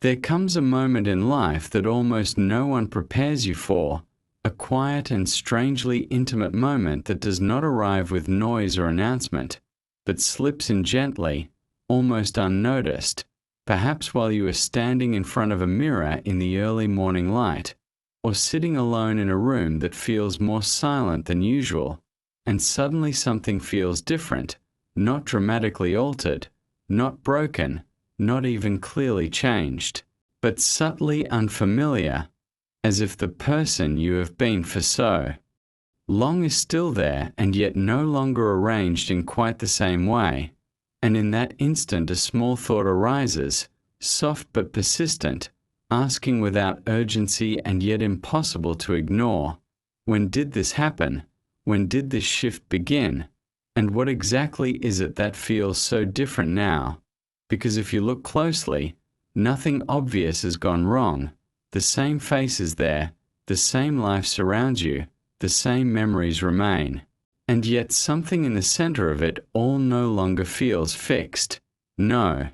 There comes a moment in life that almost no one prepares you for, a quiet and strangely intimate moment that does not arrive with noise or announcement, but slips in gently, almost unnoticed, perhaps while you are standing in front of a mirror in the early morning light, or sitting alone in a room that feels more silent than usual, and suddenly something feels different, not dramatically altered, not broken, not even clearly changed, but subtly unfamiliar, as if the person you have been for so long is still there and yet no longer arranged in quite the same way. And in that instant a small thought arises, soft but persistent, asking without urgency and yet impossible to ignore, when did this happen? When did this shift begin? And what exactly is it that feels so different now? Because if you look closely, nothing obvious has gone wrong. The same face is there, the same life surrounds you, the same memories remain. And yet something in the center of it all no longer feels fixed. No.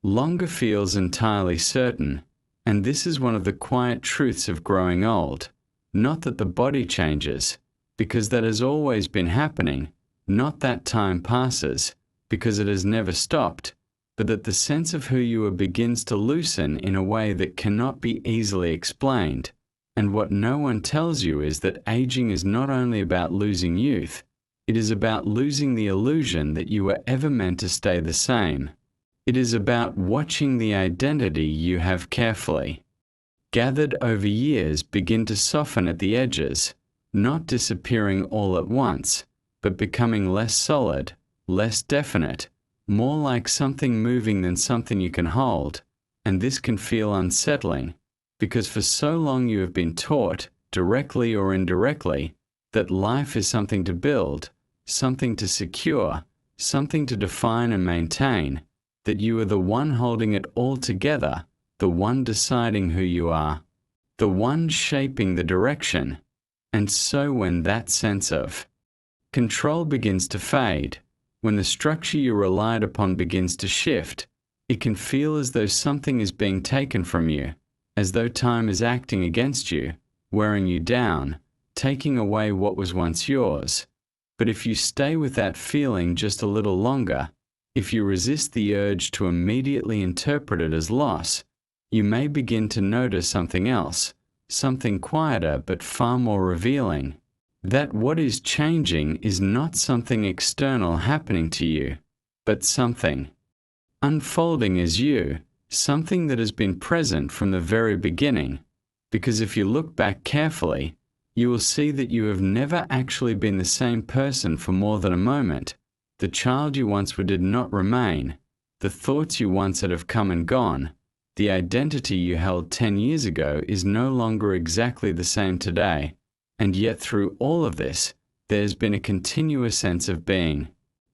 Longer feels entirely certain. And this is one of the quiet truths of growing old. Not that the body changes, because that has always been happening. Not that time passes, because it has never stopped, but that the sense of who you are begins to loosen in a way that cannot be easily explained. And what no one tells you is that aging is not only about losing youth, it is about losing the illusion that you were ever meant to stay the same. It is about watching the identity you have carefully gathered over years begin to soften at the edges, not disappearing all at once, but becoming less solid, less definite, more like something moving than something you can hold. And this can feel unsettling, because for so long you have been taught, directly or indirectly, that life is something to build, something to secure, something to define and maintain, that you are the one holding it all together, the one deciding who you are, the one shaping the direction. And so when that sense of control begins to fade, when the structure you relied upon begins to shift, it can feel as though something is being taken from you, as though time is acting against you, wearing you down, taking away what was once yours. But if you stay with that feeling just a little longer, if you resist the urge to immediately interpret it as loss, you may begin to notice something else, something quieter but far more revealing. That what is changing is not something external happening to you, but something unfolding as you, something that has been present from the very beginning. Because if you look back carefully, you will see that you have never actually been the same person for more than a moment. The child you once were did not remain. The thoughts you once had have come and gone. The identity you held 10 years ago is no longer exactly the same today. And yet through all of this, there's been a continuous sense of being,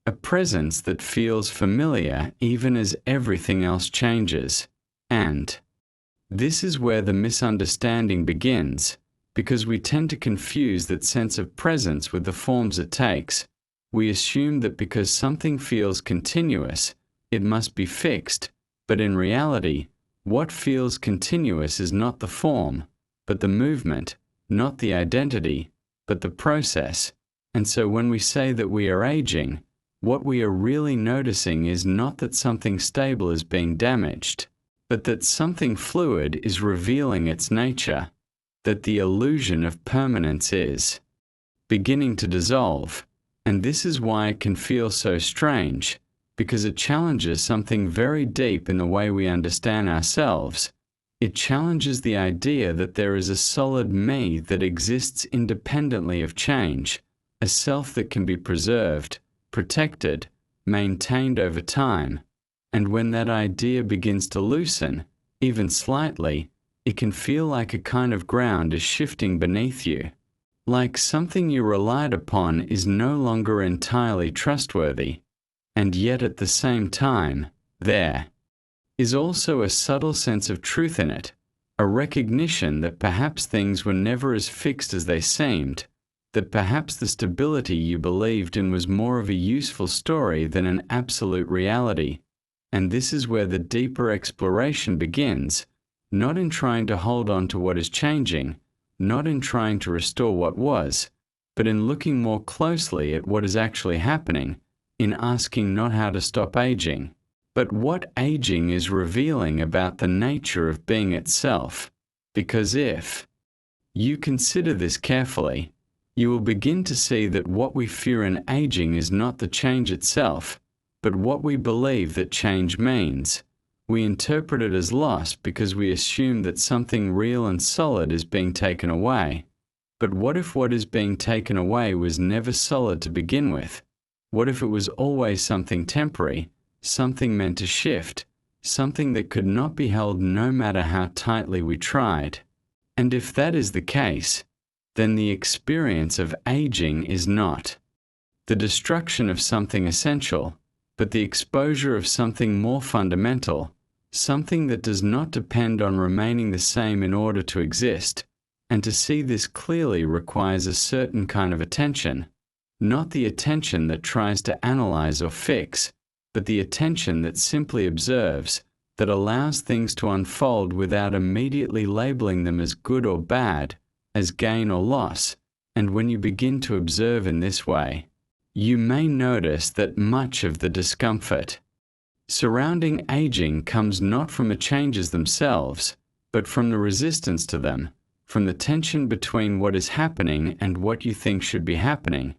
a presence that feels familiar even as everything else changes. And this is where the misunderstanding begins, because we tend to confuse that sense of presence with the forms it takes. We assume that because something feels continuous, it must be fixed, but in reality, what feels continuous is not the form, but the movement, not the identity, but the process. And so when we say that we are aging, what we are really noticing is not that something stable is being damaged, but that something fluid is revealing its nature, that the illusion of permanence is beginning to dissolve. And this is why it can feel so strange, because it challenges something very deep in the way we understand ourselves. It challenges the idea that there is a solid me that exists independently of change, a self that can be preserved, protected, maintained over time. And when that idea begins to loosen, even slightly, it can feel like a kind of ground is shifting beneath you. Like something you relied upon is no longer entirely trustworthy. And yet at the same time, there is also a subtle sense of truth in it, a recognition that perhaps things were never as fixed as they seemed, that perhaps the stability you believed in was more of a useful story than an absolute reality. And this is where the deeper exploration begins, not in trying to hold on to what is changing, not in trying to restore what was, but in looking more closely at what is actually happening, in asking not how to stop aging, but what aging is revealing about the nature of being itself. Because if you consider this carefully, you will begin to see that what we fear in aging is not the change itself, but what we believe that change means. We interpret it as loss because we assume that something real and solid is being taken away. But what if what is being taken away was never solid to begin with? What if it was always something temporary, something meant to shift, something that could not be held no matter how tightly we tried? And if that is the case, then the experience of aging is not the destruction of something essential, but the exposure of something more fundamental, something that does not depend on remaining the same in order to exist. And to see this clearly requires a certain kind of attention, not the attention that tries to analyze or fix, but the attention that simply observes, that allows things to unfold without immediately labeling them as good or bad, as gain or loss. And when you begin to observe in this way, you may notice that much of the discomfort surrounding aging comes not from the changes themselves, but from the resistance to them, from the tension between what is happening and what you think should be happening,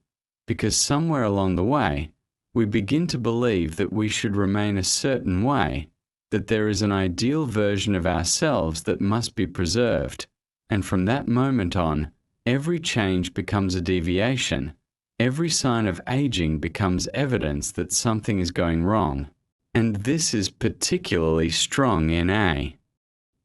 because somewhere along the way, we begin to believe that we should remain a certain way, that there is an ideal version of ourselves that must be preserved, and from that moment on, every change becomes a deviation. Every sign of aging becomes evidence that something is going wrong. And this is particularly strong in a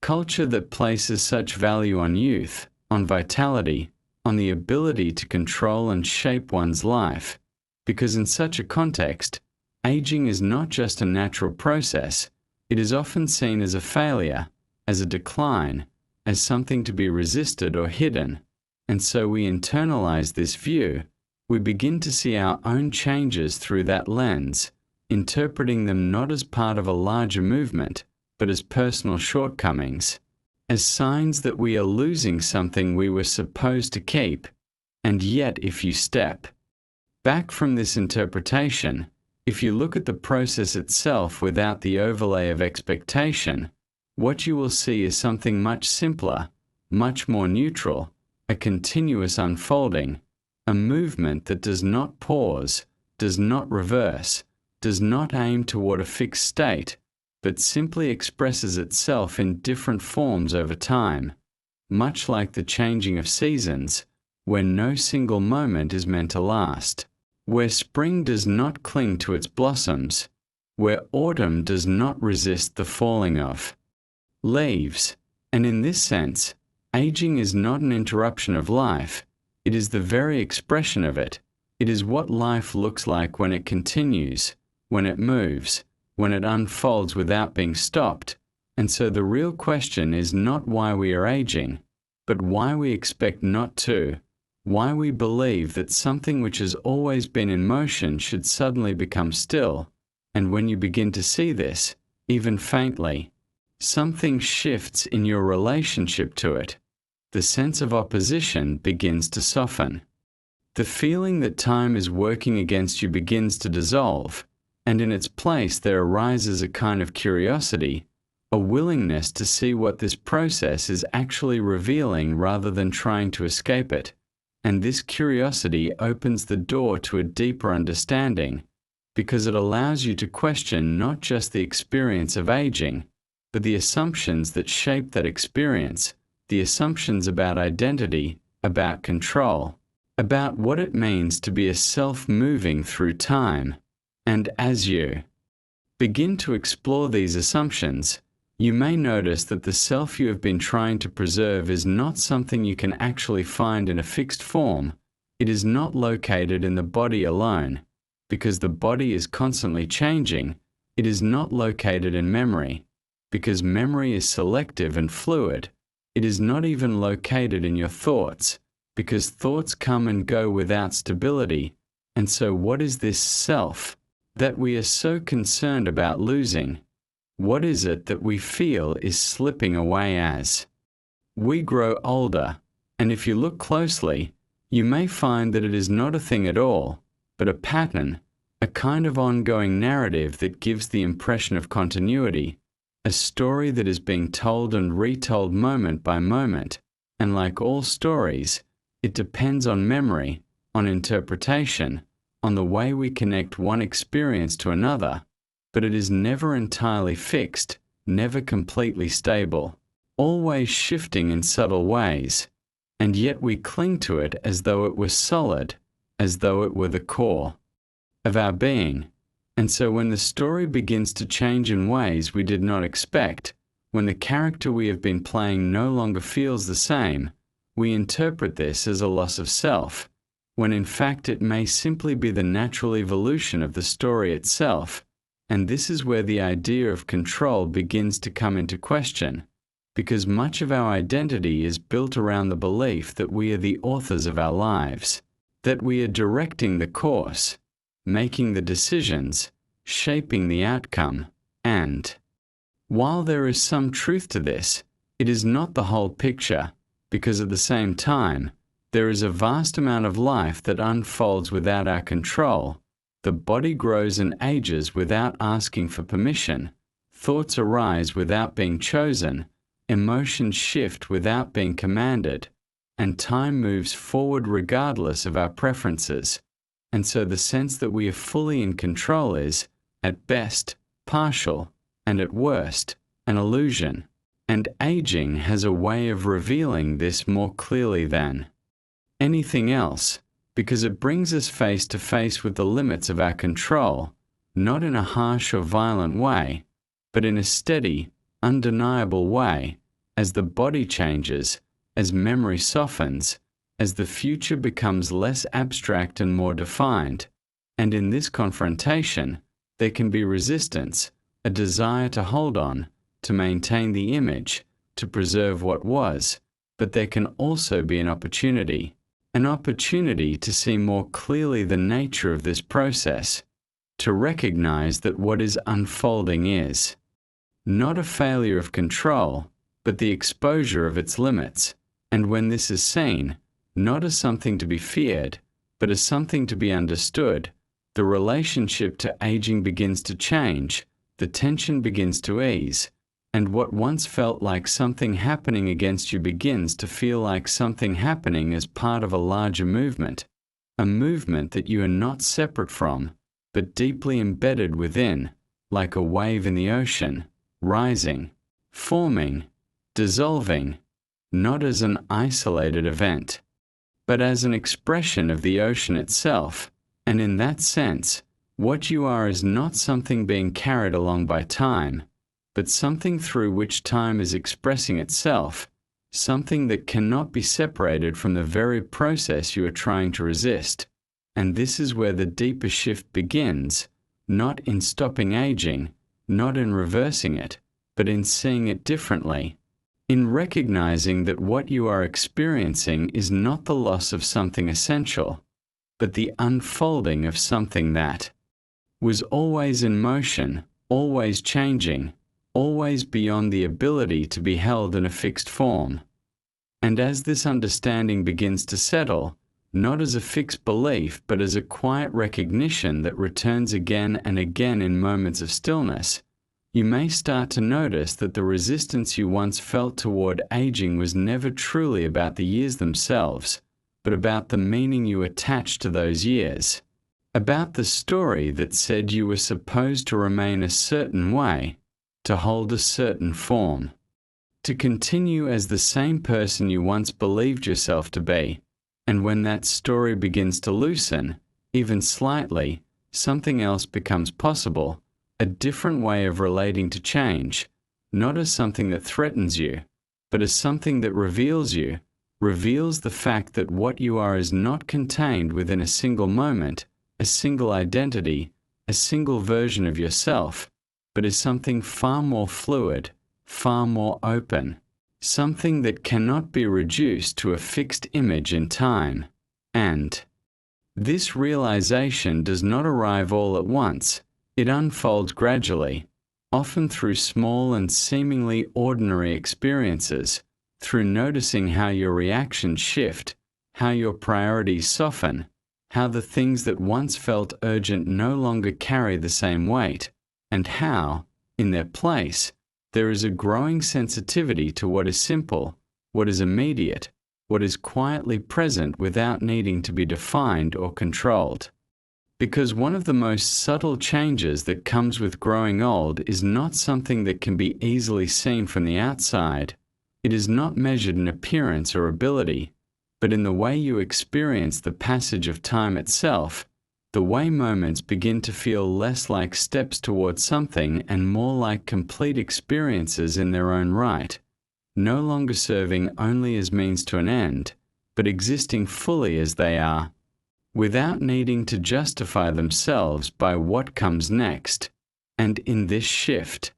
culture that places such value on youth, on vitality, on the ability to control and shape one's life, because in such a context, aging is not just a natural process, it is often seen as a failure, as a decline, as something to be resisted or hidden, and so we internalize this view. We begin to see our own changes through that lens, interpreting them not as part of a larger movement, but as personal shortcomings, as signs that we are losing something we were supposed to keep. And yet, if you step back from this interpretation, if you look at the process itself without the overlay of expectation, what you will see is something much simpler, much more neutral, a continuous unfolding, a movement that does not pause, does not reverse, does not aim toward a fixed state, but simply expresses itself in different forms over time, much like the changing of seasons, where no single moment is meant to last, where spring does not cling to its blossoms, where autumn does not resist the falling of leaves. And in this sense, aging is not an interruption of life, it is the very expression of it. It is what life looks like when it continues, when it moves, when it unfolds without being stopped. And so the real question is not why we are aging, but why we expect not to, why we believe that something which has always been in motion should suddenly become still. And when you begin to see this, even faintly, something shifts in your relationship to it. The sense of opposition begins to soften. The feeling that time is working against you begins to dissolve, and in its place there arises a kind of curiosity, a willingness to see what this process is actually revealing rather than trying to escape it. And this curiosity opens the door to a deeper understanding, because it allows you to question not just the experience of aging, but the assumptions that shape that experience, the assumptions about identity, about control, about what it means to be a self moving through time. And as you begin to explore these assumptions, you may notice that the self you have been trying to preserve is not something you can actually find in a fixed form. It is not located in the body alone, because the body is constantly changing. It is not located in memory, because memory is selective and fluid. It is not even located in your thoughts, because thoughts come and go without stability. And so what is this self that we are so concerned about losing? What is it that we feel is slipping away as we grow older? And if you look closely, you may find that it is not a thing at all, but a pattern, a kind of ongoing narrative that gives the impression of continuity, a story that is being told and retold moment by moment, and like all stories, it depends on memory, on interpretation, on the way we connect one experience to another, but it is never entirely fixed, never completely stable, always shifting in subtle ways, and yet we cling to it as though it were solid, as though it were the core of our being. And so when the story begins to change in ways we did not expect, when the character we have been playing no longer feels the same, we interpret this as a loss of self, when in fact it may simply be the natural evolution of the story itself. And this is where the idea of control begins to come into question, because much of our identity is built around the belief that we are the authors of our lives, that we are directing the course, making the decisions, shaping the outcome, and while there is some truth to this, it is not the whole picture, because at the same time, there is a vast amount of life that unfolds without our control. The body grows and ages without asking for permission, thoughts arise without being chosen, emotions shift without being commanded, and time moves forward regardless of our preferences. And so the sense that we are fully in control is, at best, partial, and at worst, an illusion. And aging has a way of revealing this more clearly than anything else, because it brings us face to face with the limits of our control, not in a harsh or violent way, but in a steady, undeniable way, as the body changes, as memory softens, as the future becomes less abstract and more defined. And in this confrontation, there can be resistance, a desire to hold on, to maintain the image, to preserve what was, but there can also be an opportunity to see more clearly the nature of this process, to recognize that what is unfolding is not a failure of control, but the exposure of its limits. And when this is seen, not as something to be feared, but as something to be understood, the relationship to aging begins to change, the tension begins to ease, and what once felt like something happening against you begins to feel like something happening as part of a larger movement, a movement that you are not separate from, but deeply embedded within, like a wave in the ocean, rising, forming, dissolving, not as an isolated event, but as an expression of the ocean itself. And in that sense, what you are is not something being carried along by time, but something through which time is expressing itself, something that cannot be separated from the very process you are trying to resist. And this is where the deeper shift begins, not in stopping aging, not in reversing it, but in seeing it differently, in recognizing that what you are experiencing is not the loss of something essential, but the unfolding of something that was always in motion, always changing, always beyond the ability to be held in a fixed form. And as this understanding begins to settle, not as a fixed belief, but as a quiet recognition that returns again and again in moments of stillness, you may start to notice that the resistance you once felt toward aging was never truly about the years themselves, but about the meaning you attached to those years, about the story that said you were supposed to remain a certain way, to hold a certain form, to continue as the same person you once believed yourself to be. And when that story begins to loosen, even slightly, something else becomes possible, a different way of relating to change, not as something that threatens you, but as something that reveals you, reveals the fact that what you are is not contained within a single moment, a single identity, a single version of yourself, but is something far more fluid, far more open, something that cannot be reduced to a fixed image in time. And this realization does not arrive all at once. It unfolds gradually, often through small and seemingly ordinary experiences, through noticing how your reactions shift, how your priorities soften, how the things that once felt urgent no longer carry the same weight, and how, in their place, there is a growing sensitivity to what is simple, what is immediate, what is quietly present without needing to be defined or controlled. Because one of the most subtle changes that comes with growing old is not something that can be easily seen from the outside. It is not measured in appearance or ability, but in the way you experience the passage of time itself, the way moments begin to feel less like steps towards something and more like complete experiences in their own right, no longer serving only as means to an end, but existing fully as they are, without needing to justify themselves by what comes next. And in this shift,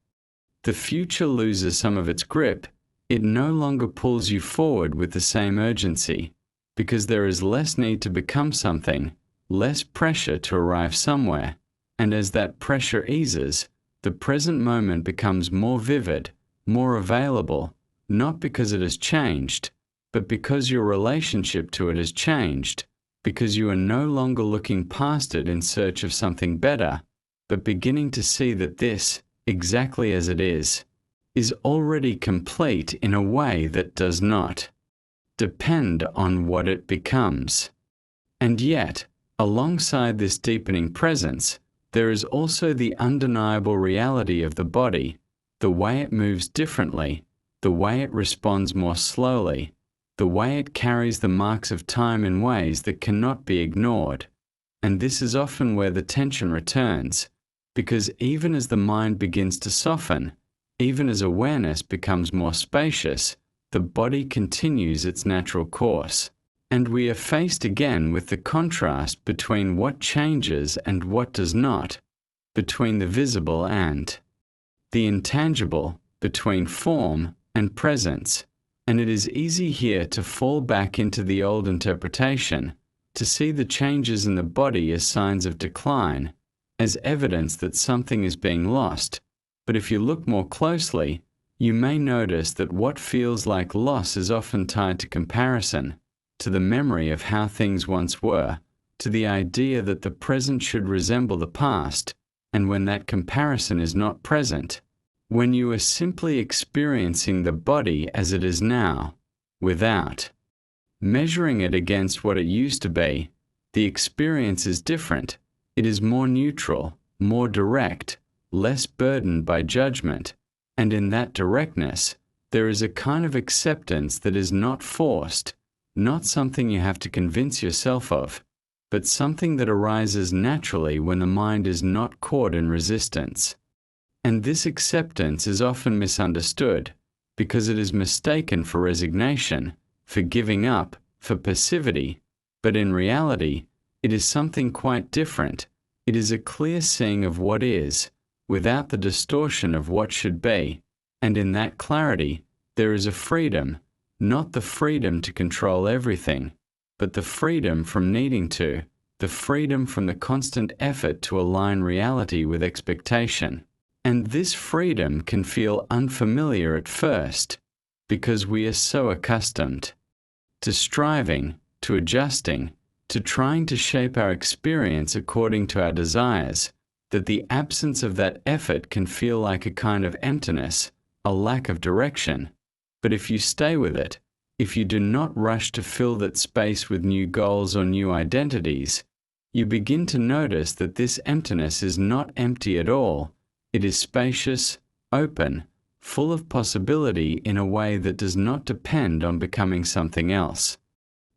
the future loses some of its grip. It no longer pulls you forward with the same urgency, because there is less need to become something, less pressure to arrive somewhere, and as that pressure eases, the present moment becomes more vivid, more available, not because it has changed, but because your relationship to it has changed, because you are no longer looking past it in search of something better, but beginning to see that this, exactly as it is already complete in a way that does not depend on what it becomes. And yet, alongside this deepening presence, there is also the undeniable reality of the body, the way it moves differently, the way it responds more slowly, the way it carries the marks of time in ways that cannot be ignored. And this is often where the tension returns, because even as the mind begins to soften, even as awareness becomes more spacious, the body continues its natural course. And we are faced again with the contrast between what changes and what does not, between the visible and the intangible, between form and presence. And it is easy here to fall back into the old interpretation, to see the changes in the body as signs of decline, as evidence that something is being lost. But if you look more closely, you may notice that what feels like loss is often tied to comparison, to the memory of how things once were, to the idea that the present should resemble the past, and when that comparison is not present, when you are simply experiencing the body as it is now, without measuring it against what it used to be, the experience is different. It is more neutral, more direct, less burdened by judgment, and in that directness, there is a kind of acceptance that is not forced, not something you have to convince yourself of, but something that arises naturally when the mind is not caught in resistance. And this acceptance is often misunderstood, because it is mistaken for resignation, for giving up, for passivity, but in reality, it is something quite different. It is a clear seeing of what is, without the distortion of what should be, and in that clarity, there is a freedom, not the freedom to control everything, but the freedom from needing to, the freedom from the constant effort to align reality with expectation. And this freedom can feel unfamiliar at first, because we are so accustomed to striving, to adjusting, to trying to shape our experience according to our desires, that the absence of that effort can feel like a kind of emptiness, a lack of direction. But if you stay with it, if you do not rush to fill that space with new goals or new identities, you begin to notice that this emptiness is not empty at all. It is spacious, open, full of possibility in a way that does not depend on becoming something else.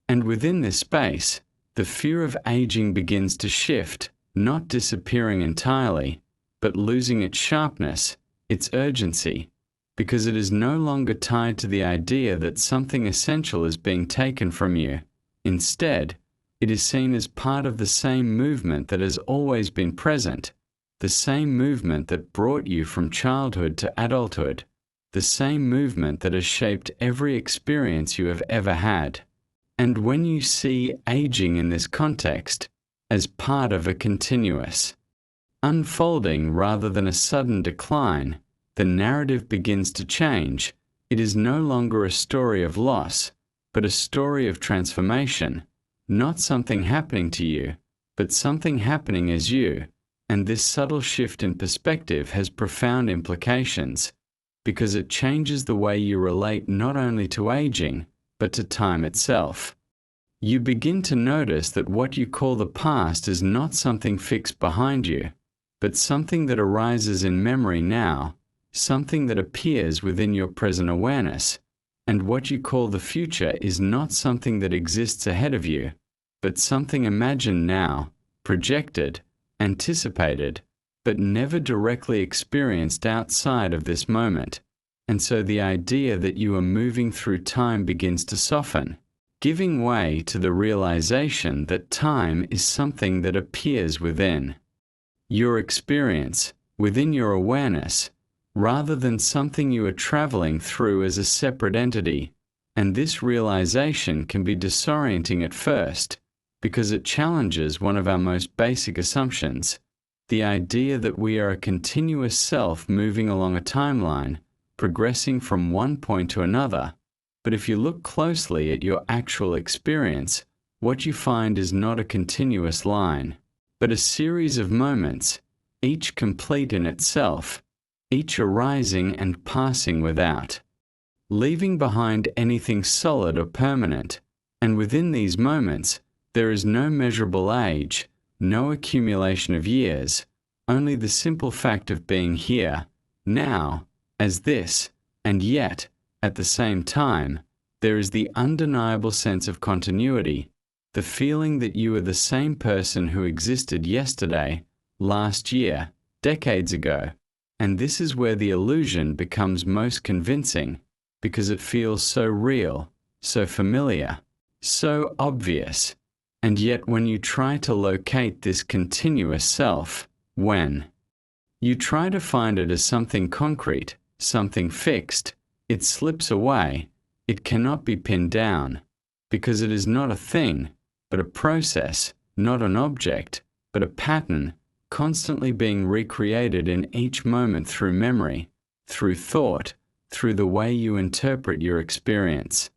And within this space, the fear of aging begins to shift, not disappearing entirely, but losing its sharpness, its urgency, because it is no longer tied to the idea that something essential is being taken from you. Instead, it is seen as part of the same movement that has always been present, the same movement that brought you from childhood to adulthood, the same movement that has shaped every experience you have ever had. And when you see aging in this context, as part of a continuous Unfolding rather than a sudden decline, the narrative begins to change. It is no longer a story of loss, but a story of transformation. Not something happening to you, but something happening as you. And this subtle shift in perspective has profound implications, because it changes the way you relate not only to aging, but to time itself. You begin to notice that what you call the past is not something fixed behind you, but something that arises in memory now, something that appears within your present awareness. And what you call the future is not something that exists ahead of you, but something imagined now, projected, anticipated, but never directly experienced outside of this moment. And so the idea that you are moving through time begins to soften, giving way to the realization that time is something that appears within your experience, within your awareness, rather than something you are traveling through as a separate entity. And this realization can be disorienting at first, because it challenges one of our most basic assumptions, the idea that we are a continuous self moving along a timeline, progressing from one point to another. But if you look closely at your actual experience, what you find is not a continuous line, but a series of moments, each complete in itself, each arising and passing without, leaving behind anything solid or permanent. And within these moments, there is no measurable age, no accumulation of years, only the simple fact of being here, now, as this, and yet, at the same time, there is the undeniable sense of continuity, the feeling that you are the same person who existed yesterday, last year, decades ago. And this is where the illusion becomes most convincing, because it feels so real, so familiar, so obvious. And yet when you try to locate this continuous self, when you try to find it as something concrete, something fixed, it slips away. It cannot be pinned down, because it is not a thing, but a process, not an object, but a pattern, constantly being recreated in each moment through memory, through thought, through the way you interpret your experience.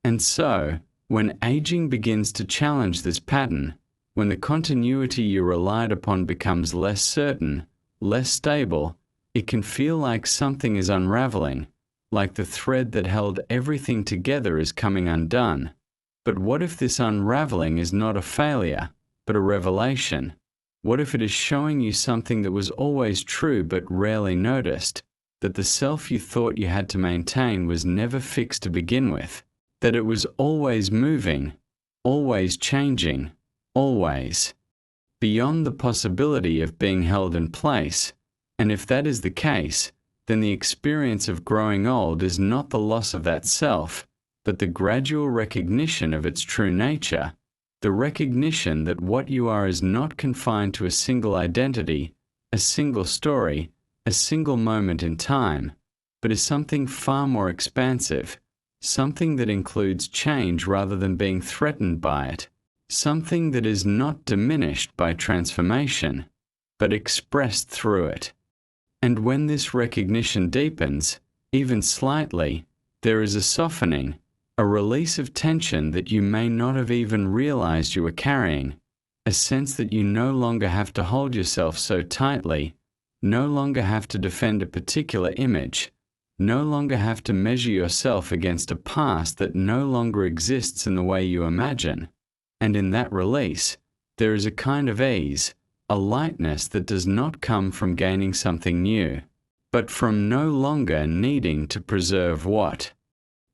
And so, when aging begins to challenge this pattern, when the continuity you relied upon becomes less certain, less stable, it can feel like something is unraveling, like the thread that held everything together is coming undone. But what if this unraveling is not a failure, but a revelation? What if it is showing you something that was always true but rarely noticed, that the self you thought you had to maintain was never fixed to begin with, that it was always moving, always changing, always beyond the possibility of being held in place? And if that is the case, then the experience of growing old is not the loss of that self, but the gradual recognition of its true nature, the recognition that what you are is not confined to a single identity, a single story, a single moment in time, but is something far more expansive, something that includes change rather than being threatened by it, something that is not diminished by transformation, but expressed through it. And when this recognition deepens, even slightly, there is a softening, a release of tension that you may not have even realized you were carrying, a sense that you no longer have to hold yourself so tightly, no longer have to defend a particular image, no longer have to measure yourself against a past that no longer exists in the way you imagine. And in that release, there is a kind of ease, a lightness that does not come from gaining something new, but from no longer needing to preserve what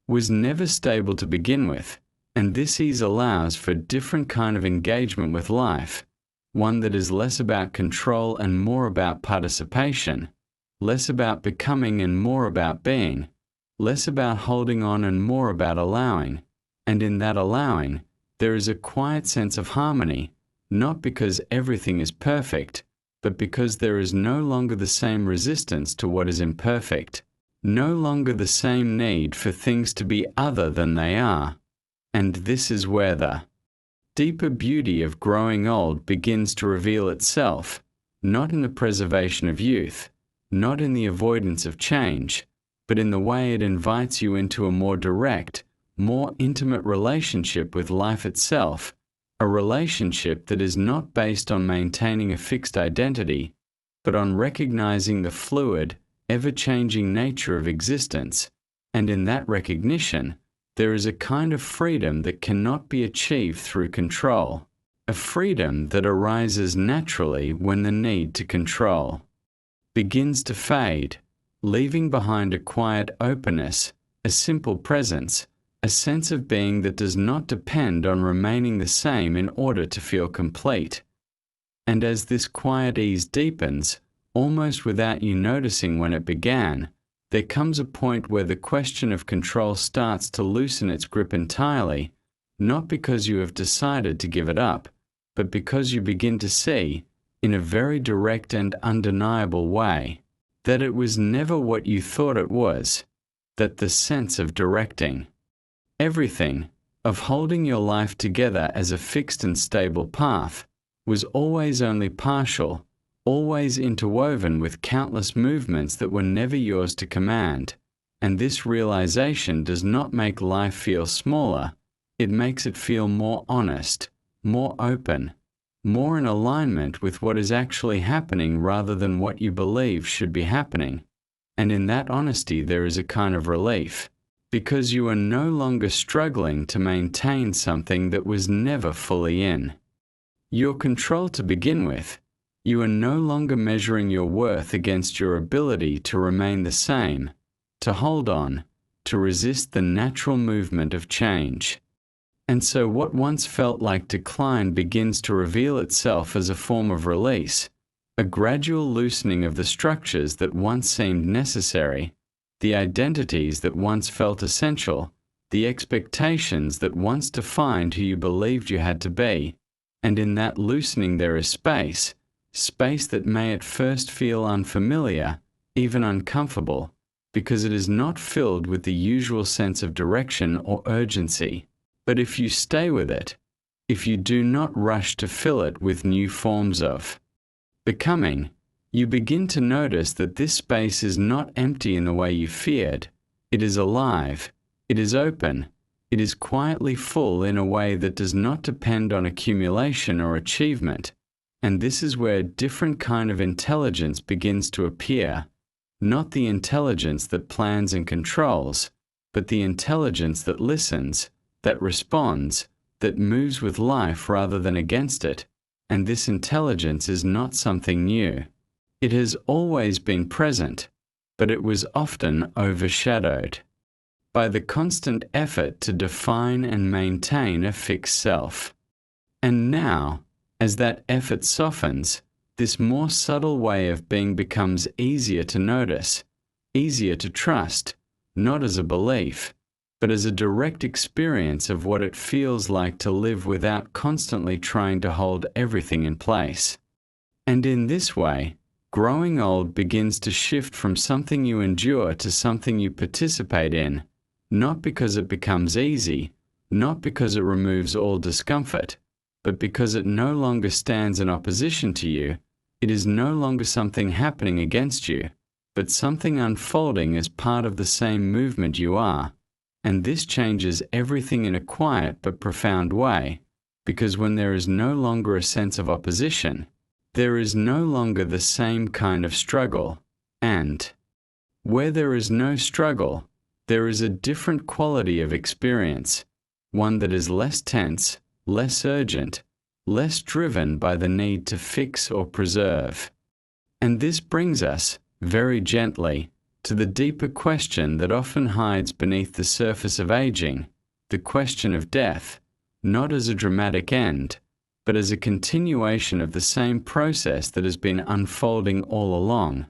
was never stable to begin with. And this ease allows for a different kind of engagement with life, one that is less about control and more about participation, less about becoming and more about being, less about holding on and more about allowing. And in that allowing, there is a quiet sense of harmony, not because everything is perfect, but because there is no longer the same resistance to what is imperfect, no longer the same need for things to be other than they are. And this is where the deeper beauty of growing old begins to reveal itself, not in the preservation of youth, not in the avoidance of change, but in the way it invites you into a more direct, more intimate relationship with life itself, a relationship that is not based on maintaining a fixed identity, but on recognizing the fluid, ever-changing nature of existence, and in that recognition, there is a kind of freedom that cannot be achieved through control, a freedom that arises naturally when the need to control begins to fade, leaving behind a quiet openness, a simple presence, a sense of being that does not depend on remaining the same in order to feel complete. And as this quiet ease deepens, almost without you noticing when it began, there comes a point where the question of control starts to loosen its grip entirely, not because you have decided to give it up, but because you begin to see, in a very direct and undeniable way, that it was never what you thought it was, that the sense of directing everything, of holding your life together as a fixed and stable path, was always only partial, always interwoven with countless movements that were never yours to command, and this realization does not make life feel smaller, it makes it feel more honest, more open, more in alignment with what is actually happening rather than what you believe should be happening. And in that honesty there is a kind of relief, because you are no longer struggling to maintain something that was never fully in your control to begin with. You are no longer measuring your worth against your ability to remain the same, to hold on, to resist the natural movement of change. And so what once felt like decline begins to reveal itself as a form of release, a gradual loosening of the structures that once seemed necessary, the identities that once felt essential, the expectations that once defined who you believed you had to be, and in that loosening there is space that may at first feel unfamiliar, even uncomfortable, because it is not filled with the usual sense of direction or urgency. But if you stay with it, if you do not rush to fill it with new forms of becoming, you begin to notice that this space is not empty in the way you feared. It is alive, it is open, it is quietly full in a way that does not depend on accumulation or achievement. And this is where a different kind of intelligence begins to appear, not the intelligence that plans and controls, but the intelligence that listens, that responds, that moves with life rather than against it. And this intelligence is not something new. It has always been present, but it was often overshadowed by the constant effort to define and maintain a fixed self. And now, as that effort softens, this more subtle way of being becomes easier to notice, easier to trust, not as a belief, but as a direct experience of what it feels like to live without constantly trying to hold everything in place. And in this way, growing old begins to shift from something you endure to something you participate in, not because it becomes easy, not because it removes all discomfort, but because it no longer stands in opposition to you. It is no longer something happening against you, but something unfolding as part of the same movement you are. And this changes everything in a quiet but profound way, because when there is no longer a sense of opposition, there is no longer the same kind of struggle, and where there is no struggle, there is a different quality of experience, one that is less tense, less urgent, less driven by the need to fix or preserve. And this brings us, very gently, to the deeper question that often hides beneath the surface of aging, the question of death, not as a dramatic end, but as a continuation of the same process that has been unfolding all along.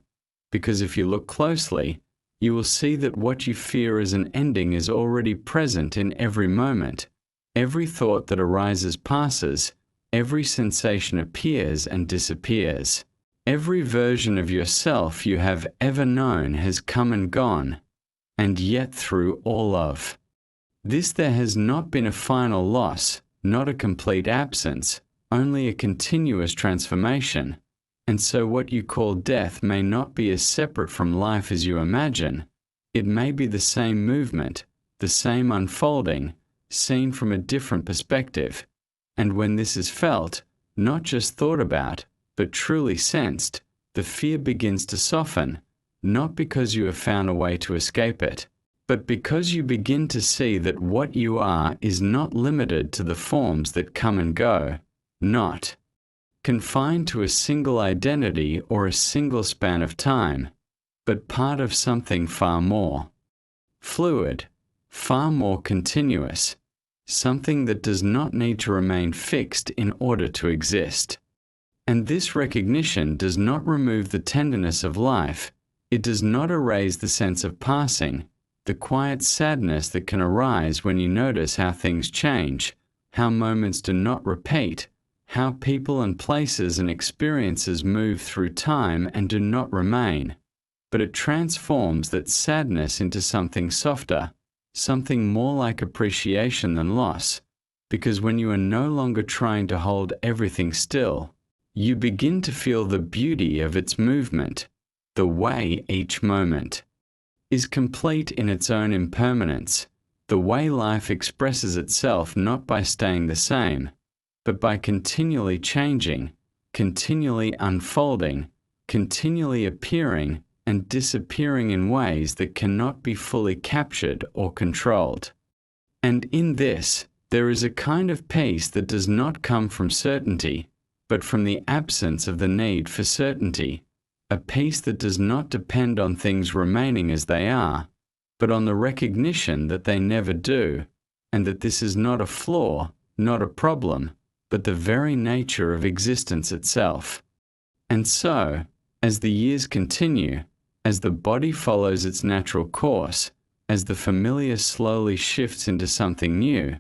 Because if you look closely, you will see that what you fear as an ending is already present in every moment. Every thought that arises passes, every sensation appears and disappears. Every version of yourself you have ever known has come and gone, and yet through all of this there has not been a final loss, not a complete absence, only a continuous transformation. And so what you call death may not be as separate from life as you imagine. It may be the same movement, the same unfolding, seen from a different perspective. And when this is felt, not just thought about, but truly sensed, the fear begins to soften, not because you have found a way to escape it, but because you begin to see that what you are is not limited to the forms that come and go, not confined to a single identity or a single span of time, but part of something far more fluid, far more continuous, something that does not need to remain fixed in order to exist. And this recognition does not remove the tenderness of life. It does not erase the sense of passing, the quiet sadness that can arise when you notice how things change, how moments do not repeat, how people and places and experiences move through time and do not remain. But it transforms that sadness into something softer, something more like appreciation than loss, because when you are no longer trying to hold everything still, you begin to feel the beauty of its movement, the way each moment is complete in its own impermanence, the way life expresses itself not by staying the same, but by continually changing, continually unfolding, continually appearing and disappearing in ways that cannot be fully captured or controlled. And in this, there is a kind of peace that does not come from certainty, but from the absence of the need for certainty, a peace that does not depend on things remaining as they are, but on the recognition that they never do, and that this is not a flaw, not a problem, but the very nature of existence itself. And so, as the years continue, as the body follows its natural course, as the familiar slowly shifts into something new,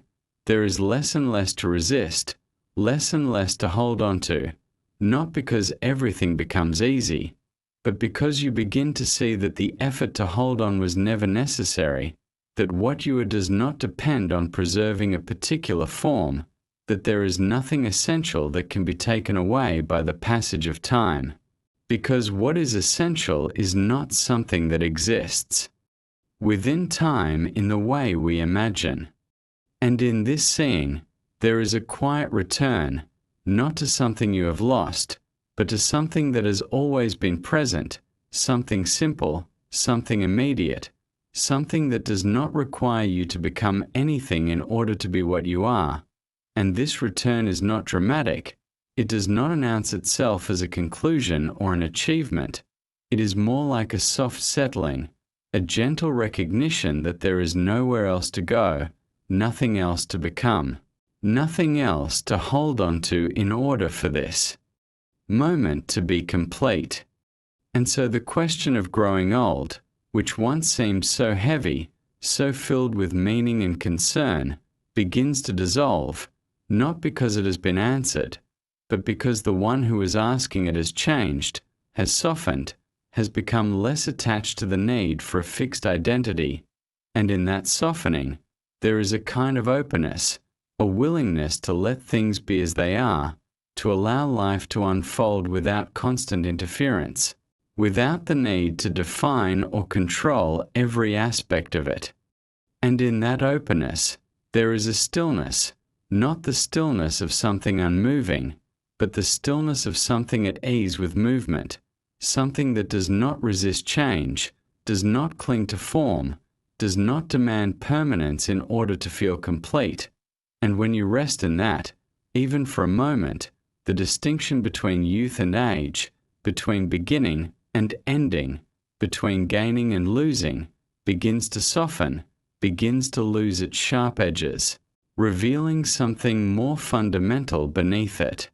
there is less and less to resist, less and less to hold on to, not because everything becomes easy, but because you begin to see that the effort to hold on was never necessary, that what you are does not depend on preserving a particular form, that there is nothing essential that can be taken away by the passage of time, because what is essential is not something that exists within time in the way we imagine. And in this seeing, there is a quiet return, not to something you have lost, but to something that has always been present, something simple, something immediate, something that does not require you to become anything in order to be what you are. And this return is not dramatic. It does not announce itself as a conclusion or an achievement. It is more like a soft settling, a gentle recognition that there is nowhere else to go, nothing else to become, nothing else to hold on to in order for this moment to be complete. And so the question of growing old, which once seemed so heavy, so filled with meaning and concern, begins to dissolve, not because it has been answered, but because the one who is asking it has changed, has softened, has become less attached to the need for a fixed identity. And in that softening, there is a kind of openness, a willingness to let things be as they are, to allow life to unfold without constant interference, without the need to define or control every aspect of it. And in that openness, there is a stillness, not the stillness of something unmoving, but the stillness of something at ease with movement, something that does not resist change, does not cling to form, does not demand permanence in order to feel complete. And when you rest in that, even for a moment, the distinction between youth and age, between beginning and ending, between gaining and losing, begins to soften, begins to lose its sharp edges, revealing something more fundamental beneath it.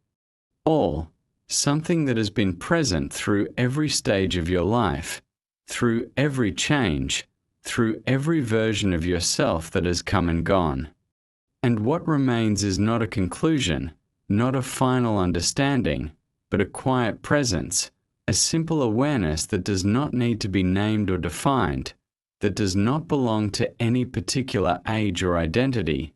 All, something that has been present through every stage of your life, through every change, through every version of yourself that has come and gone. And what remains is not a conclusion, not a final understanding, but a quiet presence, a simple awareness that does not need to be named or defined, that does not belong to any particular age or identity,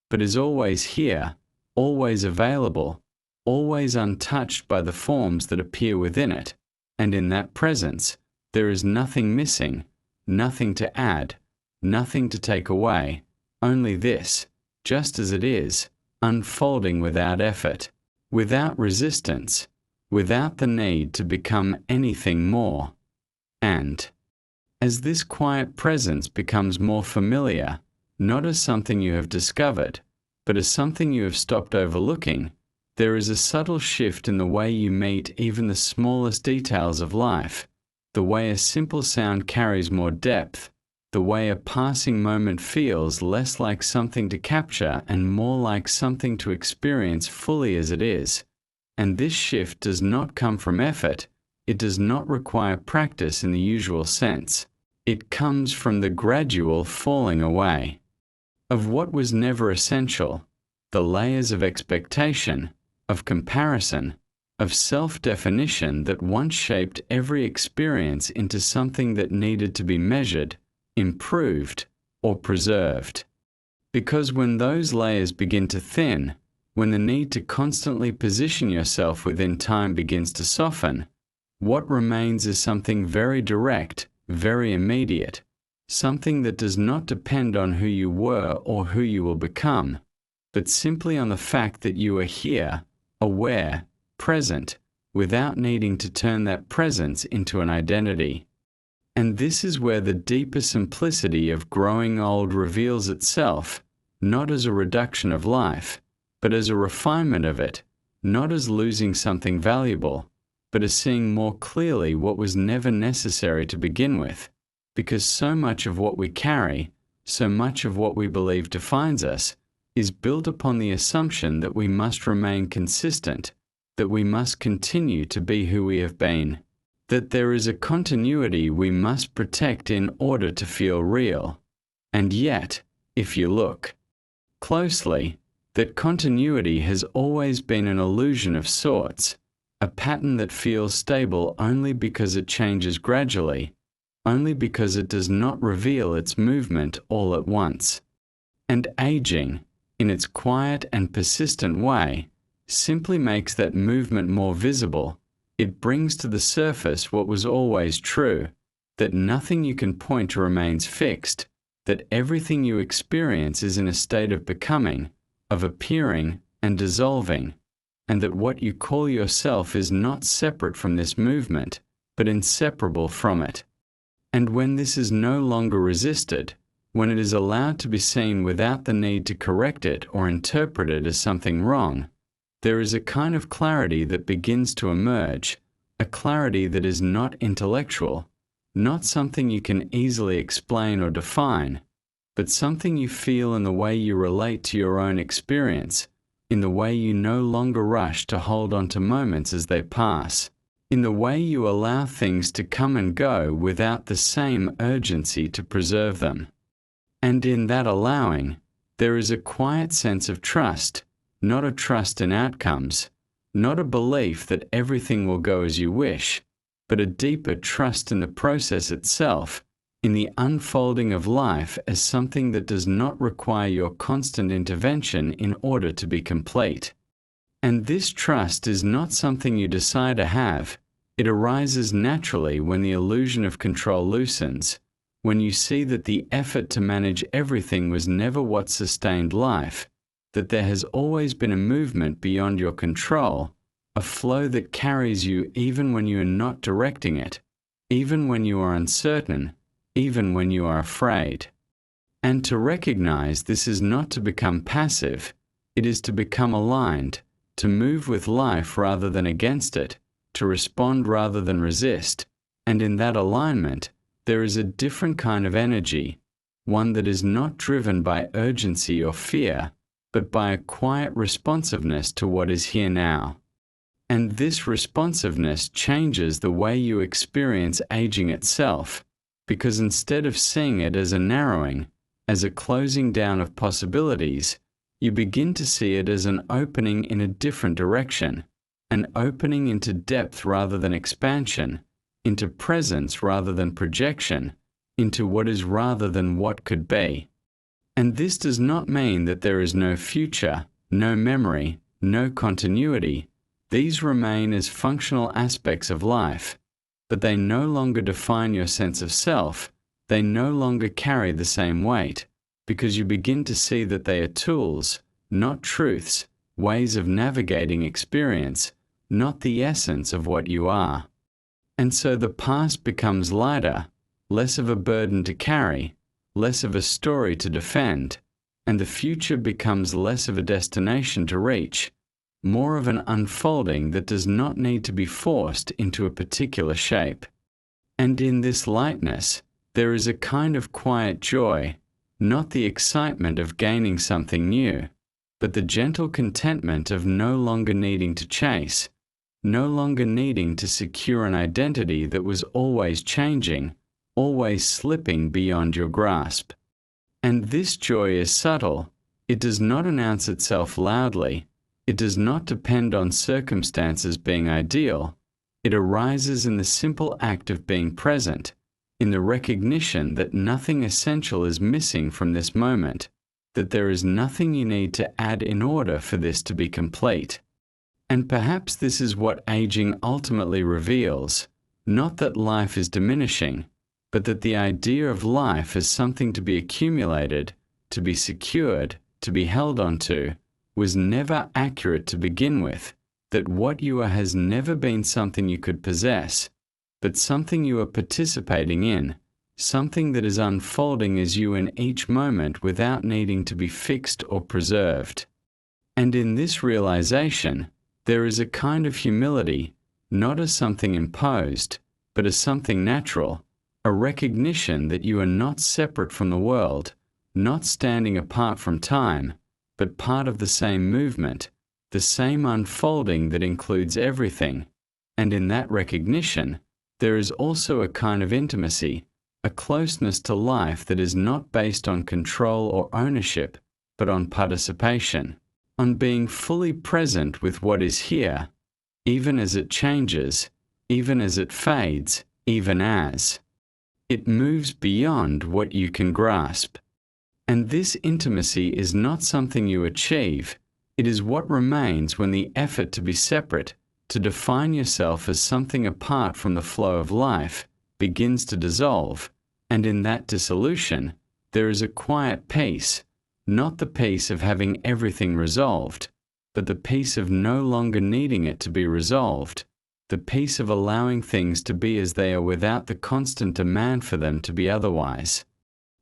but is always here, always available, always untouched by the forms that appear within it, and in that presence, there is nothing missing, nothing to add, nothing to take away, only this, just as it is, unfolding without effort, without resistance, without the need to become anything more. And, as this quiet presence becomes more familiar, not as something you have discovered, but as something you have stopped overlooking, there is a subtle shift in the way you meet even the smallest details of life, the way a simple sound carries more depth, the way a passing moment feels less like something to capture and more like something to experience fully as it is. And this shift does not come from effort, it does not require practice in the usual sense. It comes from the gradual falling away of what was never essential, the layers of expectation, of comparison, of self-definition that once shaped every experience into something that needed to be measured, improved, or preserved. Because when those layers begin to thin, when the need to constantly position yourself within time begins to soften, what remains is something very direct, very immediate, something that does not depend on who you were or who you will become, but simply on the fact that you are here, aware, present, without needing to turn that presence into an identity. And this is where the deeper simplicity of growing old reveals itself, not as a reduction of life, but as a refinement of it, not as losing something valuable, but as seeing more clearly what was never necessary to begin with, because so much of what we carry, so much of what we believe defines us, is built upon the assumption that we must remain consistent, that we must continue to be who we have been, that there is a continuity we must protect in order to feel real. And yet, if you look closely, that continuity has always been an illusion of sorts, a pattern that feels stable only because it changes gradually, only because it does not reveal its movement all at once. And aging, in its quiet and persistent way, simply makes that movement more visible. It brings to the surface what was always true, that nothing you can point to remains fixed, that everything you experience is in a state of becoming, of appearing and dissolving, and that what you call yourself is not separate from this movement, but inseparable from it. And when this is no longer resisted, when it is allowed to be seen without the need to correct it or interpret it as something wrong, there is a kind of clarity that begins to emerge, a clarity that is not intellectual, not something you can easily explain or define, but something you feel in the way you relate to your own experience, in the way you no longer rush to hold on to moments as they pass, in the way you allow things to come and go without the same urgency to preserve them. And in that allowing, there is a quiet sense of trust, not a trust in outcomes, not a belief that everything will go as you wish, but a deeper trust in the process itself, in the unfolding of life as something that does not require your constant intervention in order to be complete. And this trust is not something you decide to have. It arises naturally when the illusion of control loosens, when you see that the effort to manage everything was never what sustained life, that there has always been a movement beyond your control, a flow that carries you even when you are not directing it, even when you are uncertain, even when you are afraid. And to recognize this is not to become passive, it is to become aligned, to move with life rather than against it, to respond rather than resist, and in that alignment, there is a different kind of energy, one that is not driven by urgency or fear, but by a quiet responsiveness to what is here now. And this responsiveness changes the way you experience aging itself, because instead of seeing it as a narrowing, as a closing down of possibilities, you begin to see it as an opening in a different direction, an opening into depth rather than expansion, into presence rather than projection, into what is rather than what could be. And this does not mean that there is no future, no memory, no continuity, These remain as functional aspects of life, but they no longer define your sense of self. They no longer carry the same weight, because you begin to see that they are tools, not truths, ways of navigating experience, not the essence of what you are. And so the past becomes lighter, less of a burden to carry, less of a story to defend, and the future becomes less of a destination to reach, more of an unfolding that does not need to be forced into a particular shape. And in this lightness, there is a kind of quiet joy, not the excitement of gaining something new, but the gentle contentment of no longer needing to chase, no longer needing to secure an identity that was always changing, always slipping beyond your grasp. And this joy is subtle. It does not announce itself loudly. It does not depend on circumstances being ideal. It arises in the simple act of being present, in the recognition that nothing essential is missing from this moment, that there is nothing you need to add in order for this to be complete. And perhaps this is what aging ultimately reveals, not that life is diminishing, but that the idea of life as something to be accumulated, to be secured, to be held onto, was never accurate to begin with, that what you are has never been something you could possess, but something you are participating in, something that is unfolding as you in each moment without needing to be fixed or preserved. And in this realization, there is a kind of humility, not as something imposed, but as something natural, a recognition that you are not separate from the world, not standing apart from time, but part of the same movement, the same unfolding that includes everything. And in that recognition, there is also a kind of intimacy, a closeness to life that is not based on control or ownership, but on participation, on being fully present with what is here, even as it changes, even as it fades, even as it moves beyond what you can grasp. And this intimacy is not something you achieve. It is what remains when the effort to be separate, to define yourself as something apart from the flow of life, begins to dissolve. And in that dissolution, there is a quiet peace, not the peace of having everything resolved, but the peace of no longer needing it to be resolved, the peace of allowing things to be as they are without the constant demand for them to be otherwise.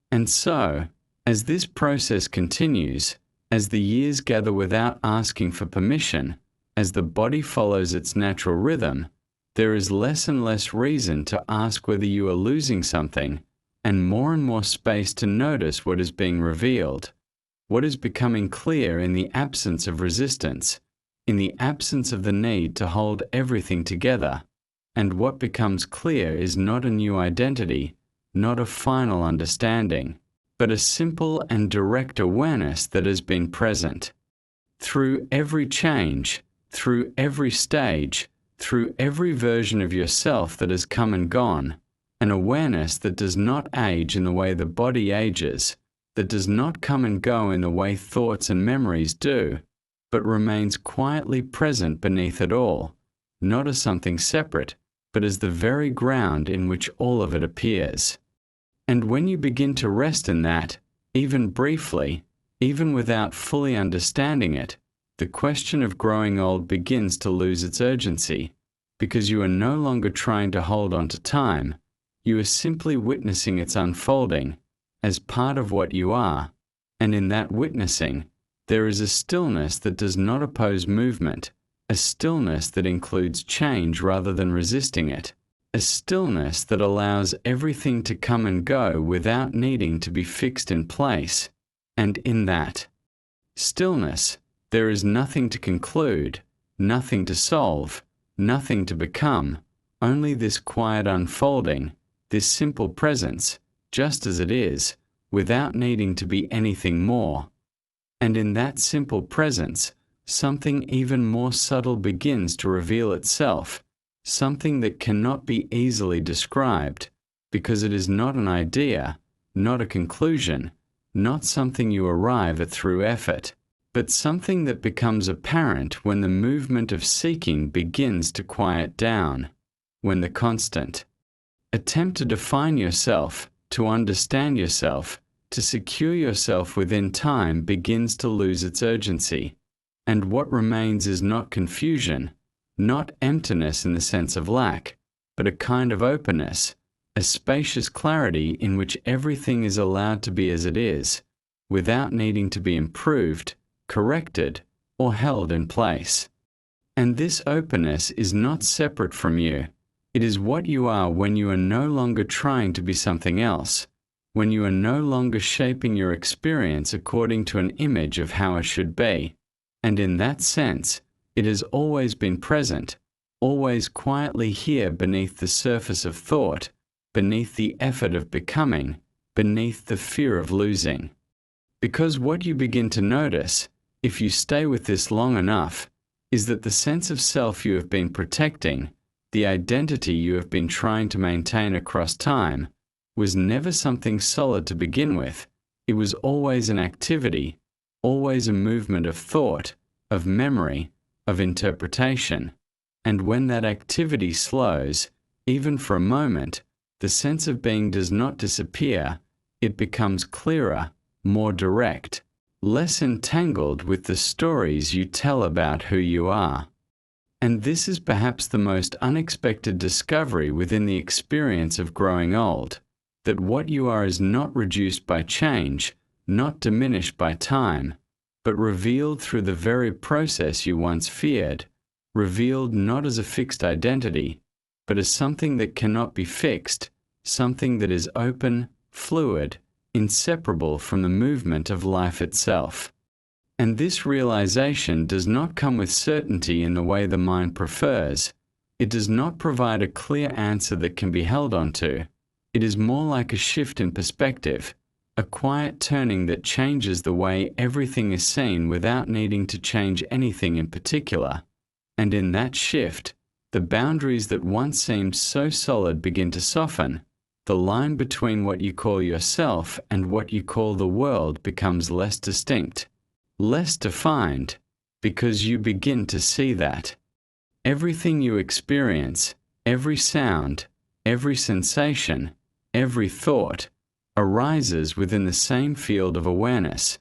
And so, as this process continues, as the years gather without asking for permission, as the body follows its natural rhythm, there is less and less reason to ask whether you are losing something, and more space to notice what is being revealed, what is becoming clear in the absence of resistance, in the absence of the need to hold everything together, and what becomes clear is not a new identity, not a final understanding, but a simple and direct awareness that has been present. Through every change, through every stage, through every version of yourself that has come and gone, an awareness that does not age in the way the body ages, that does not come and go in the way thoughts and memories do, but remains quietly present beneath it all, not as something separate, but as the very ground in which all of it appears. And when you begin to rest in that, even briefly, even without fully understanding it, the question of growing old begins to lose its urgency, because you are no longer trying to hold on to time, you are simply witnessing its unfolding, as part of what you are, and in that witnessing, there is a stillness that does not oppose movement, a stillness that includes change rather than resisting it, a stillness that allows everything to come and go without needing to be fixed in place. And in that stillness, there is nothing to conclude, nothing to solve, nothing to become, only this quiet unfolding, this simple presence, just as it is, without needing to be anything more. And in that simple presence, something even more subtle begins to reveal itself, something that cannot be easily described, because it is not an idea, not a conclusion, not something you arrive at through effort. but something that becomes apparent when the movement of seeking begins to quiet down, when the constant attempt to define yourself, to understand yourself, to secure yourself within time begins to lose its urgency, and what remains is not confusion, not emptiness in the sense of lack, but a kind of openness, a spacious clarity in which everything is allowed to be as it is, without needing to be improved, corrected, or held in place. And this openness is not separate from you. It is what you are when you are no longer trying to be something else, when you are no longer shaping your experience according to an image of how it should be. And in that sense, it has always been present, always quietly here beneath the surface of thought, beneath the effort of becoming, beneath the fear of losing. Because what you begin to notice, if you stay with this long enough, is that the sense of self you have been protecting, the identity you have been trying to maintain across time, was never something solid to begin with. It was always an activity, always a movement of thought, of memory, of interpretation. And when that activity slows, even for a moment, the sense of being does not disappear, it becomes clearer, more direct, less entangled with the stories you tell about who you are. And this is perhaps the most unexpected discovery within the experience of growing old, that what you are is not reduced by change, not diminished by time, but revealed through the very process you once feared, revealed not as a fixed identity, but as something that cannot be fixed, something that is open, fluid, inseparable from the movement of life itself. And this realization does not come with certainty in the way the mind prefers. It does not provide a clear answer that can be held onto. It is more like a shift in perspective, a quiet turning that changes the way everything is seen without needing to change anything in particular. And in that shift, the boundaries that once seemed so solid begin to soften. The line between what you call yourself and what you call the world becomes less distinct, less defined, because you begin to see that everything you experience, every sound, every sensation, every thought, arises within the same field of awareness,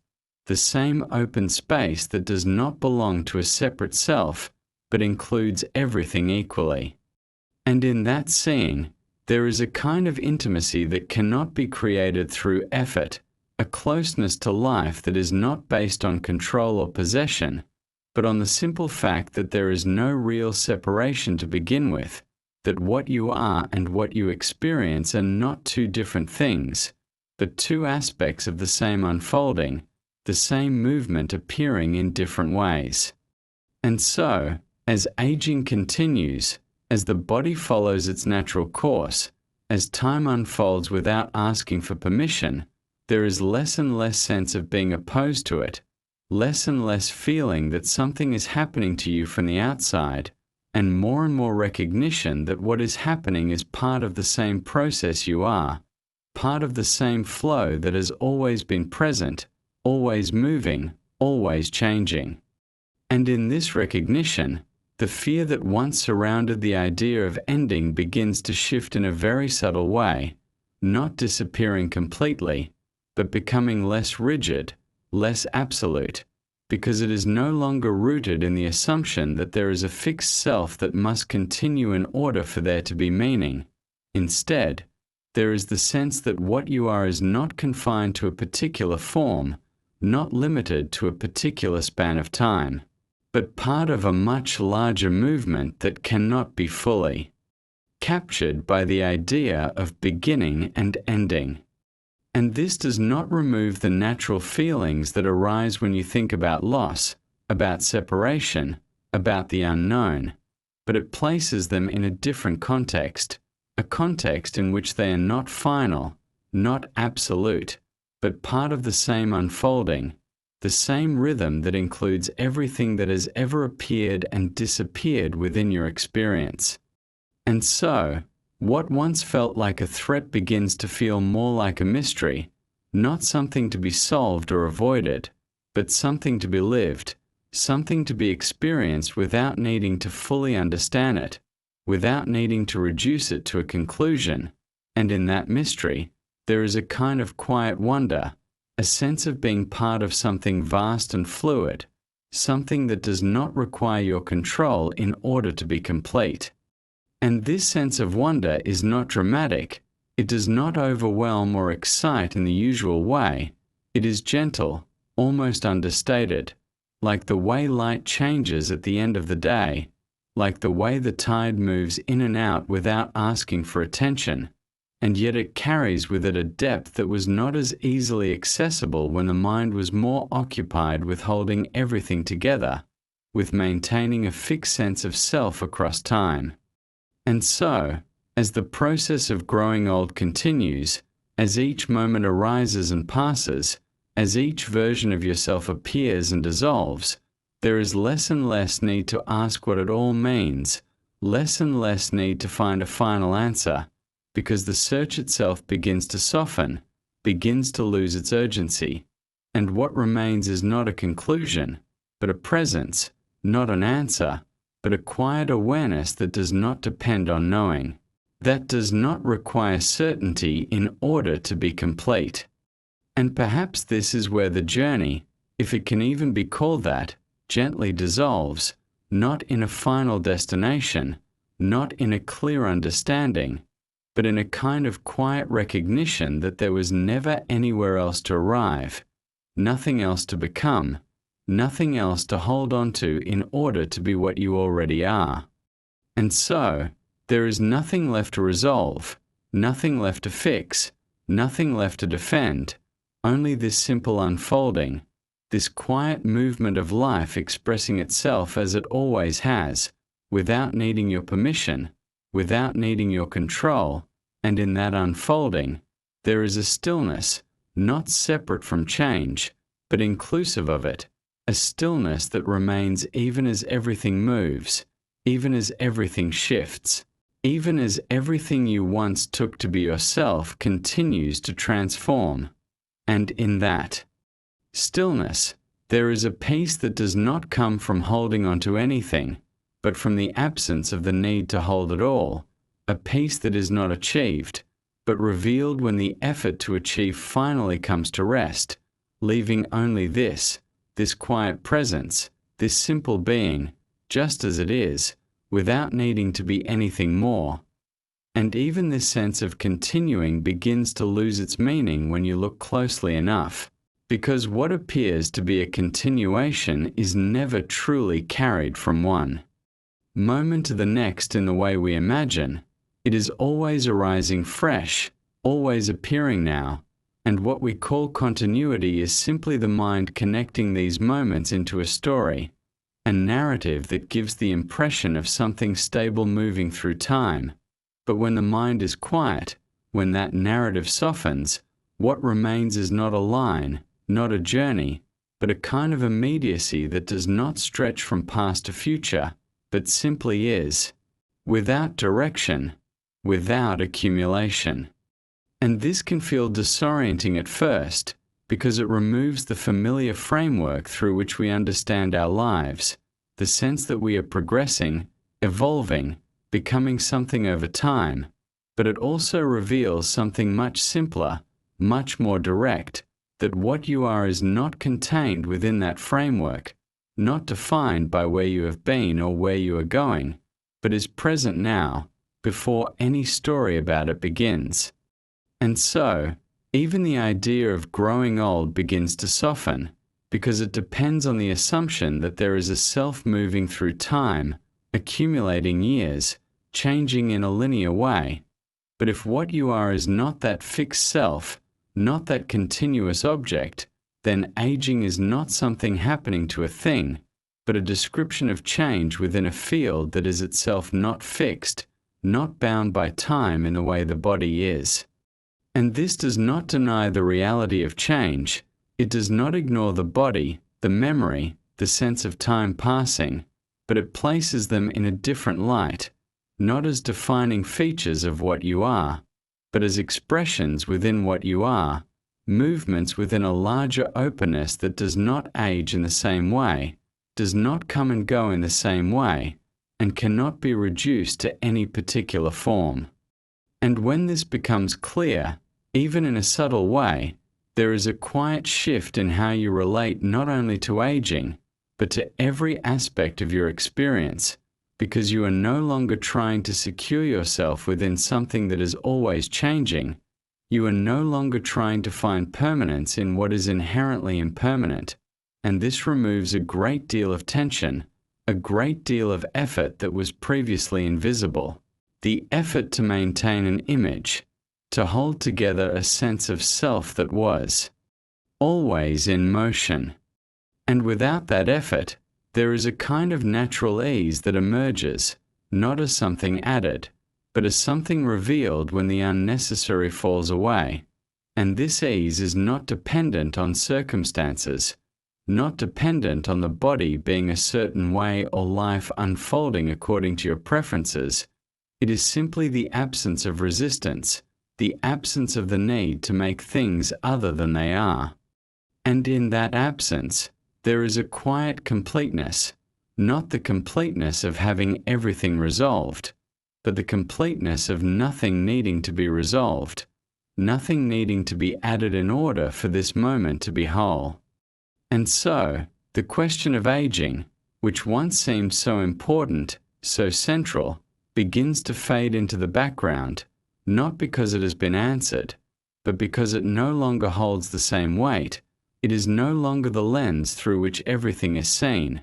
the same open space that does not belong to a separate self, but includes everything equally. And in that seeing, there is a kind of intimacy that cannot be created through effort, a closeness to life that is not based on control or possession, but on the simple fact that there is no real separation to begin with, that what you are and what you experience are not two different things, but two aspects of the same unfolding, the same movement appearing in different ways. And so, as aging continues, as the body follows its natural course, as time unfolds without asking for permission, there is less and less sense of being opposed to it, less and less feeling that something is happening to you from the outside, and more recognition that what is happening is part of the same process you are, part of the same flow that has always been present, always moving, always changing. And in this recognition, the fear that once surrounded the idea of ending begins to shift in a very subtle way, not disappearing completely, but becoming less rigid, less absolute, because it is no longer rooted in the assumption that there is a fixed self that must continue in order for there to be meaning. Instead, there is the sense that what you are is not confined to a particular form, not limited to a particular span of time, but part of a much larger movement that cannot be fully captured by the idea of beginning and ending. And this does not remove the natural feelings that arise when you think about loss, about separation, about the unknown, but it places them in a different context, a context in which they are not final, not absolute, but part of the same unfolding, the same rhythm that includes everything that has ever appeared and disappeared within your experience. And so, what once felt like a threat begins to feel more like a mystery, not something to be solved or avoided, but something to be lived, something to be experienced without needing to fully understand it, without needing to reduce it to a conclusion. And in that mystery, there is a kind of quiet wonder, a sense of being part of something vast and fluid, something that does not require your control in order to be complete. And this sense of wonder is not dramatic. It does not overwhelm or excite in the usual way. It is gentle, almost understated, like the way light changes at the end of the day, like the way the tide moves in and out without asking for attention, and yet it carries with it a depth that was not as easily accessible when the mind was more occupied with holding everything together, with maintaining a fixed sense of self across time. And so, as the process of growing old continues, as each moment arises and passes, as each version of yourself appears and dissolves, there is less and less need to ask what it all means, less and less need to find a final answer, because the search itself begins to soften, begins to lose its urgency, and what remains is not a conclusion, but a presence, not an answer, but a quiet awareness that does not depend on knowing, that does not require certainty in order to be complete. And perhaps this is where the journey, if it can even be called that, gently dissolves, not in a final destination, not in a clear understanding, but in a kind of quiet recognition that there was never anywhere else to arrive, nothing else to become, nothing else to hold on to in order to be what you already are. And so, there is nothing left to resolve, nothing left to fix, nothing left to defend, only this simple unfolding, this quiet movement of life expressing itself as it always has, without needing your permission, without needing your control, and in that unfolding, there is a stillness, not separate from change, but inclusive of it, a stillness that remains even as everything moves, even as everything shifts, even as everything you once took to be yourself continues to transform. And in that stillness, there is a peace that does not come from holding on to anything, but from the absence of the need to hold it all, a peace that is not achieved, but revealed when the effort to achieve finally comes to rest, leaving only this quiet presence, this simple being, just as it is, without needing to be anything more. And even this sense of continuing begins to lose its meaning when you look closely enough, because what appears to be a continuation is never truly carried from one moment to the next in the way we imagine. It is always arising fresh, always appearing now, and what we call continuity is simply the mind connecting these moments into a story, a narrative that gives the impression of something stable moving through time. But when the mind is quiet, when that narrative softens, what remains is not a line, not a journey, but a kind of immediacy that does not stretch from past to future, but simply is, without direction, without accumulation. And this can feel disorienting at first, because it removes the familiar framework through which we understand our lives, the sense that we are progressing, evolving, becoming something over time, but it also reveals something much simpler, much more direct, that what you are is not contained within that framework, not defined by where you have been or where you are going, but is present now, before any story about it begins. And so, even the idea of growing old begins to soften, because it depends on the assumption that there is a self moving through time, accumulating years, changing in a linear way. But if what you are is not that fixed self, not that continuous object, then aging is not something happening to a thing, but a description of change within a field that is itself not fixed, not bound by time in the way the body is. And this does not deny the reality of change. It does not ignore the body, the memory, the sense of time passing, but it places them in a different light, not as defining features of what you are, but as expressions within what you are, movements within a larger openness that does not age in the same way, does not come and go in the same way, and cannot be reduced to any particular form. And when this becomes clear, even in a subtle way, there is a quiet shift in how you relate not only to aging, but to every aspect of your experience, because you are no longer trying to secure yourself within something that is always changing. You are no longer trying to find permanence in what is inherently impermanent, and this removes a great deal of tension, a great deal of effort that was previously invisible. The effort to maintain an image, to hold together a sense of self that was always in motion. And without that effort, there is a kind of natural ease that emerges, not as something added, but as something revealed when the unnecessary falls away. And this ease is not dependent on circumstances, not dependent on the body being a certain way or life unfolding according to your preferences. It is simply the absence of resistance, the absence of the need to make things other than they are. And in that absence, there is a quiet completeness, not the completeness of having everything resolved, but the completeness of nothing needing to be resolved, nothing needing to be added in order for this moment to be whole. And so, the question of aging, which once seemed so important, so central, begins to fade into the background, not because it has been answered, but because it no longer holds the same weight. It is no longer the lens through which everything is seen,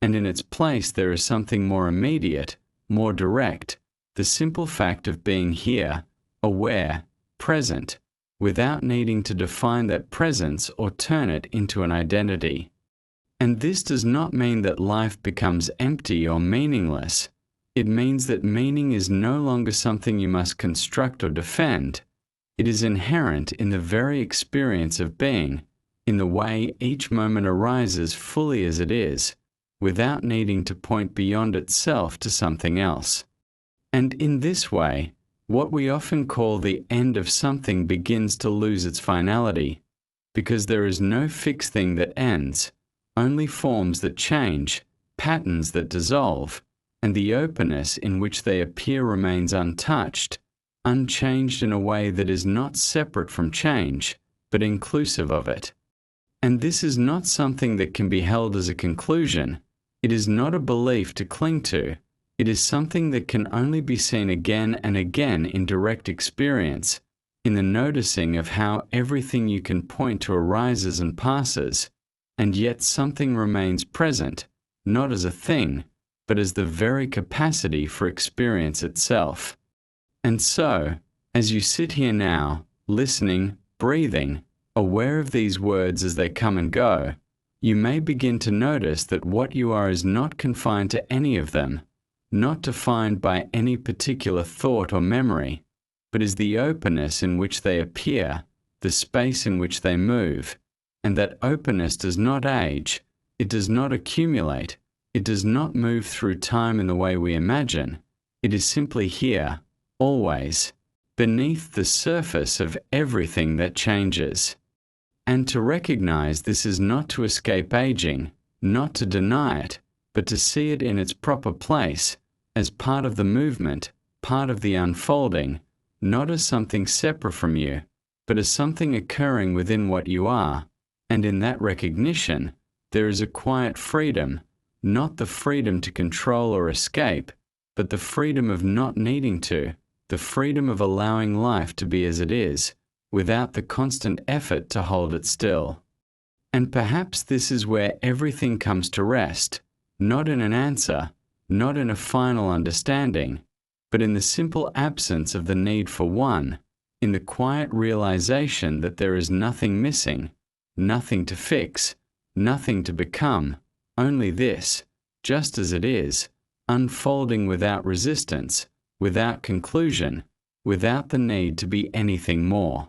and in its place there is something more immediate, more direct, the simple fact of being here, aware, present, without needing to define that presence or turn it into an identity. And this does not mean that life becomes empty or meaningless. It means that meaning is no longer something you must construct or defend. It is inherent in the very experience of being, in the way each moment arises fully as it is, without needing to point beyond itself to something else. And in this way, what we often call the end of something begins to lose its finality, because there is no fixed thing that ends, only forms that change, patterns that dissolve, and the openness in which they appear remains untouched, unchanged in a way that is not separate from change, but inclusive of it. And this is not something that can be held as a conclusion. It is not a belief to cling to. It is something that can only be seen again and again in direct experience, in the noticing of how everything you can point to arises and passes, and yet something remains present, not as a thing, but as the very capacity for experience itself. And so, as you sit here now, listening, breathing, aware of these words as they come and go, you may begin to notice that what you are is not confined to any of them, not defined by any particular thought or memory, but is the openness in which they appear, the space in which they move, and that openness does not age, it does not accumulate, it does not move through time in the way we imagine. It is simply here, always, beneath the surface of everything that changes. And to recognize this is not to escape aging, not to deny it, but to see it in its proper place, as part of the movement, part of the unfolding, not as something separate from you, but as something occurring within what you are. And in that recognition, there is a quiet freedom, not the freedom to control or escape, but the freedom of not needing to, the freedom of allowing life to be as it is, without the constant effort to hold it still. And perhaps this is where everything comes to rest, not in an answer, not in a final understanding, but in the simple absence of the need for one, in the quiet realization that there is nothing missing, nothing to fix, nothing to become, only this, just as it is, unfolding without resistance, without conclusion, without the need to be anything more.